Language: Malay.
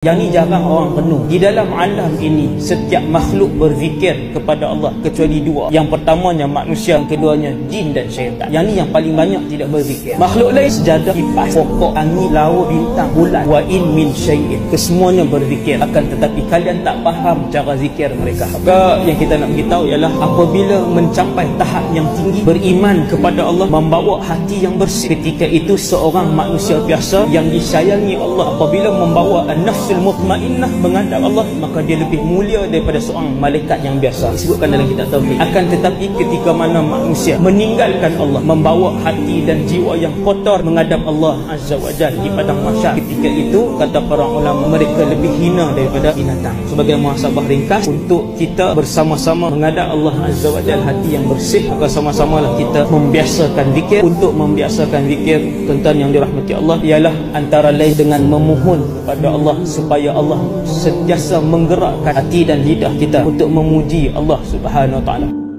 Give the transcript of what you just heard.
Yang ni jarang orang renung. Di dalam alam ini, setiap makhluk berzikir kepada Allah kecuali dua. Yang pertamanya manusia, yang keduanya jin dan syaitan. Yang ni yang paling banyak tidak berzikir. Makhluk lain sejadah, kipas, pokok, angin, laut, bintang, bulan. Wa in min syai'in. Kesemuanya berzikir. Akan tetapi kalian tak faham cara zikir mereka. Maka yang kita nak beritahu ialah apabila mencapai tahap yang tinggi, beriman kepada Allah, membawa hati yang bersih. Ketika itu seorang manusia biasa yang disayangi Allah, apabila membawa an-nafsul mutmainnah menghadap Allah, maka dia lebih mulia daripada seorang malaikat yang biasa. Disebutkan dalam kitab tauhid. Akan tetapi ketika mana manusia meninggalkan Allah, membawa hati dan jiwa yang kotor menghadap Allah Azza wa Jalla di padang mahsyar, ketika itu kata para ulama, mereka lebih hina daripada binatang. Sebagai muhasabah ringkas untuk kita bersama-sama menghadap Allah Azza wa Jalla hati yang bersih, maka sama-samalah kita membiasakan zikir. Untuk membiasakan zikir, tuan-tuan yang dirahmati Allah, ialah antara lain dengan memohon kepada Allah supaya Allah sentiasa menggerakkan hati dan lidah kita untuk memuji Allah Subhanahu wa taala.